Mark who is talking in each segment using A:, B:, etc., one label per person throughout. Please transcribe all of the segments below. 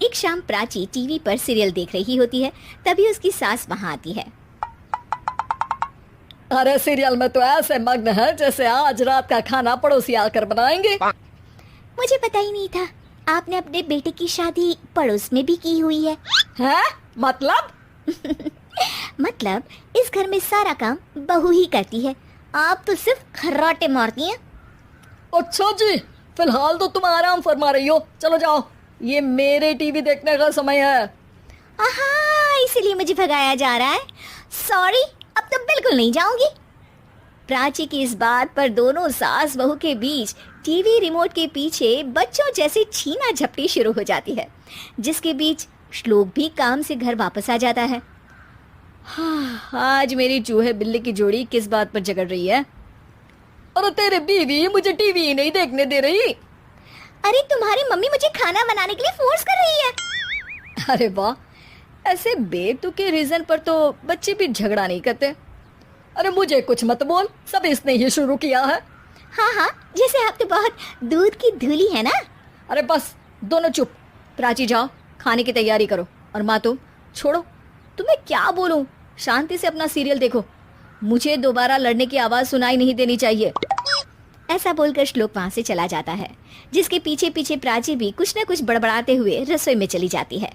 A: एक शाम प्राची टीवी पर सीरियल देख रही होती है। तभी उसकी सास वहां आती है।
B: अरे सीरियल में तो ऐसे मग्न है जैसे आज रात का खाना पड़ोसी आकर बनाएंगे।
A: मुझे पता ही नहीं था आपने अपने बेटे की शादी पड़ोस में भी की हुई है।
B: हैं? मतलब?
A: मतलब इस घर में सारा काम बहू ही करती है, आप तो सिर्फ खर्राटे मारती हैं।
B: अच्छा जी, फिलहाल तो तुम आराम फरमा रही हो, चलो जाओ, ये मेरे टीवी देखने का समय है।
A: आहा, इसीलिए मुझे भगाया जा रहा है। सॉरी, अब तो बिल्कुल नहीं जाऊंगी। प्राची की इस बात पर दोनों सास बहू के बीच टीवी रिमोट के पीछे बच्चों जैसी छीना झपटी शुरू हो जाती है, जिसके बीच श्लोक भी काम से घर वापस आ जाता है।
B: हाँ, आज मेरी चूहे बिल्ली की जोड़ी किस बात पर झगड़ रही है? अरे तेरे बीवी मुझे टीवी ही नहीं देखने दे रही।
A: अरे तुम्हारी मम्मी मुझे खाना बनाने के लिए फोर्स कर रही है।
B: अरे वाह, ऐसे बेतुके रीजन पर तो बच्चे भी झगड़ा नहीं करते। अरे मुझे कुछ मत बोल, सब इसने ही शुरू किया है।
A: हाँ हाँ, जैसे आप तो बहुत दूध की धूली है ना।
B: अरे बस दोनों चुप। प्राची जाओ खाने की तैयारी करो, और माँ तुम छोड़ो, तुम्हें क्या बोलूं, शांति से अपना सीरियल देखो, मुझे दोबारा लड़ने की आवाज सुनाई नहीं देनी चाहिए।
A: ऐसा बोलकर श्लोक वहां से चला जाता है, जिसके पीछे पीछे प्राची भी कुछ न कुछ बड़बड़ाते हुए रसोई में चली जाती है।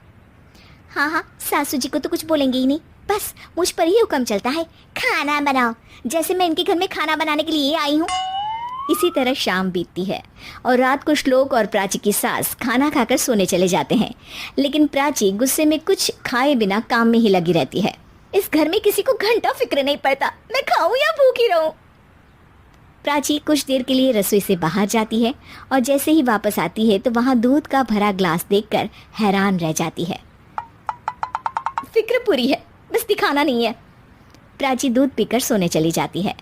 A: हाँ हाँ, सासू जी को तो कुछ बोलेंगे ही नहीं, बस मुझ पर ही हुक्म चलता है, खाना बनाओ, जैसे मैं इनके घर में खाना बनाने के लिए आई हूँ। इसी तरह शाम बीतती है और रात को श्लोक और प्राची की सास खाना खाकर सोने चले जाते हैं, लेकिन प्राची गुस्से में कुछ खाए बिना काम में ही लगी रहती है। इस घर में किसी को घंटा फिक्र नहीं पड़ता, मैं खाऊं या भूखी रहूं। प्राची कुछ देर के लिए रसोई से बाहर जाती है और जैसे ही वापस आती है तो वहां दूध का भरा ग्लास देखकर हैरान रह जाती है। फिक्र पूरी है, बस दिखाना नहीं है। प्राची दूध पीकर सोने चली जाती है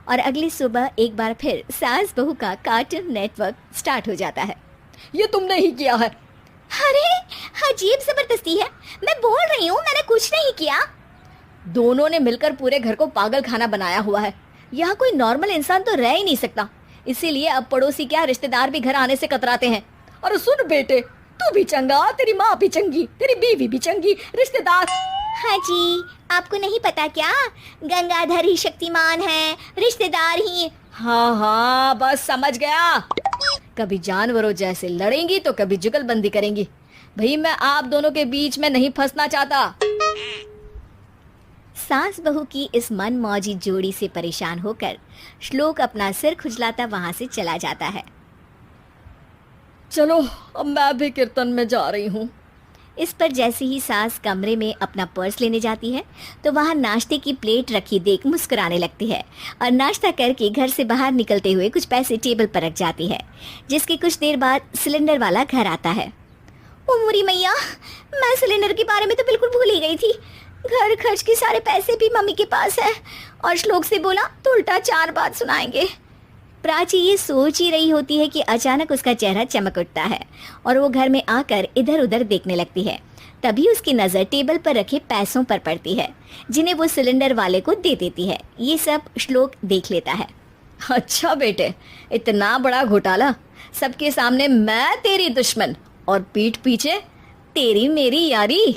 A: और अगली सुबह एक बार फिर सास बहू का कार्टून नेटवर्क स्टार्ट हो जाता है।
B: ये तुमने ही किया है।
A: अरे अजीब जबरदस्ती है, मैं बोल रही हूँ मैंने कुछ नहीं किया।
B: दोनों ने मिलकर पूरे घर को पागल खाना बनाया हुआ है। यहाँ कोई नॉर्मल इंसान तो रह ही नहीं सकता, इसीलिए अब पड़ोसी क्या रिश्तेदार भी घर आने से कतराते हैं। अरे सुन बेटे, तू भी चंगा, तेरी माँ भी चंगी, तेरी बीवी भी चंगी, रिश्तेदार।
A: हाँ जी, आपको नहीं पता क्या, गंगाधर ही शक्तिमान है, रिश्तेदार ही।
B: हाँ हाँ, बस समझ गया। कभी जानवरों जैसे लड़ेंगी तो कभी जुगलबंदी करेंगी। भाई मैं आप दोनों के बीच में नहीं फंसना चाहता।
A: सास बहू की इस मनमौजी जोड़ी से परेशान होकर श्लोक अपना सिर खुजलाता वहां से चला जाता है।
B: चलो अब मैं भी कीर्तन में जा रही हूँ।
A: इस पर जैसे ही सास कमरे में अपना पर्स लेने जाती है तो वहां नाश्ते की प्लेट रखी देख मुस्कुराने लगती है और नाश्ता करके घर से बाहर निकलते हुए कुछ पैसे टेबल पर रख जाती है, जिसके कुछ देर बाद सिलेंडर वाला घर आता है। ओ मुरी मैया, मैं सिलेंडर के बारे में तो बिल्कुल भूल ही गई थी। घर खर्च के सारे पैसे भी मम्मी के पास है और श्लोक से बोला तो उल्टा 4 बात सुनाएंगे। प्राची ये सोच ही रही होती है कि अचानक उसका चेहरा चमक उठता है और वो घर में आकर इधर उधर देखने लगती है। तभी उसकी नज़र टेबल पर रखे पैसों पर पड़ती है, जिन्हें वो सिलेंडर वाले को दे देती है। ये सब श्लोक देख लेता है।
B: अच्छा बेटे, इतना बड़ा घोटाला, सबके सामने मैं तेरी दुश्मन और पीठ पीछे तेरी मेरी यारी।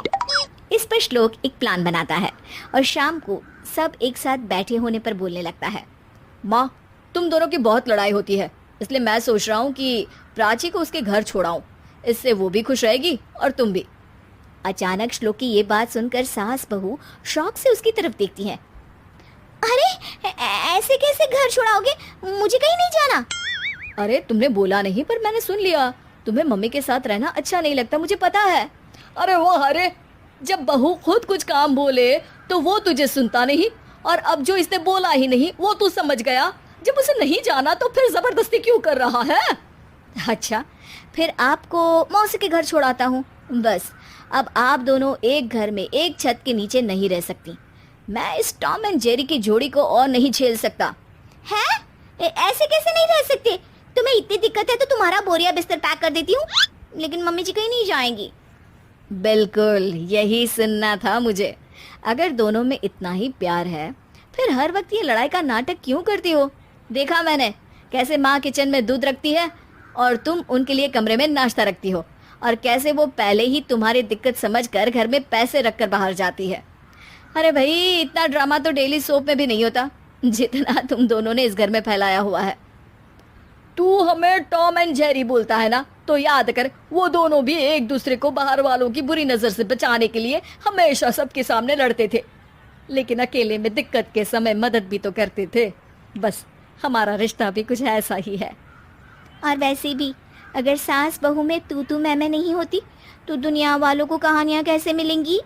A: इस पर श्लोक एक प्लान बनाता है और शाम को सब एक साथ बैठे होने पर बोलने लगता है।
B: माँ, तुम दोनों की बहुत लड़ाई होती है, इसलिए मैं सोच रहा हूँ कि प्राची को उसके घर छोड़ाऊँ, इससे वो भी खुश रहेगी और तुम भी।
A: अचानक श्लोक की ये बात सुनकर सास बहू शौक से उसकी तरफ देखती हैं। अरे ऐसे कैसे घर छोड़ाओगे, मुझे कहीं नहीं जाना।
B: अरे तुमने बोला नहीं पर मैंने सुन लिया, तुम्हें मम्मी के साथ रहना अच्छा नहीं लगता, मुझे पता है। अरे वो अरे, जब बहू खुद कुछ काम बोले तो वो तुझे सुनता नहीं, और अब जो इसने बोला ही नहीं वो तू समझ गया। जब उसे नहीं जाना तो फिर जबरदस्ती क्यों कर रहा है?
A: अच्छा, फिर आपको मौसी के घर छोड़ाता हूँ। बस अब आप दोनों एक घर में एक छत के नीचे नहीं रह सकती। मैं इस टॉम एंड जेरी की जोड़ी को और नहीं झेल सकता। है? ऐसे कैसे नहीं रह सकते? तुम्हें इतनी दिक्कत है तो तुम्हारा बोरिया बिस्तर पैक कर देती हूँ, लेकिन मम्मी जी कहीं नहीं जाएंगी।
B: बिल्कुल यही सुनना था मुझे। अगर दोनों में इतना ही प्यार है फिर हर वक्त ये लड़ाई का नाटक क्यों करती हो? देखा मैंने कैसे माँ किचन में दूध रखती है और तुम उनके लिए कमरे में नाश्ता रखती हो, और कैसे वो पहले ही तुम्हारी दिक्कत समझकर घर में पैसे रखकर बाहर जाती है। अरे भाई, इतना ड्रामा तो डेली सोप में भी नहीं होता जितना तुम दोनों ने इस घर में फैलाया हुआ है। तू हमें टॉम एंड जेरी बोलता है ना, तो याद कर वो दोनों भी एक दूसरे को बाहर वालों की बुरी नजर से बचाने के लिए हमेशा सबके सामने लड़ते थे, लेकिन अकेले में दिक्कत के समय मदद भी तो करते थे। बस हमारा रिश्ता भी कुछ ऐसा ही है।
A: और वैसे भी अगर सास बहू में तू मैं नहीं होती तो दुनिया वालों को कहानियाँ कैसे मिलेंगी?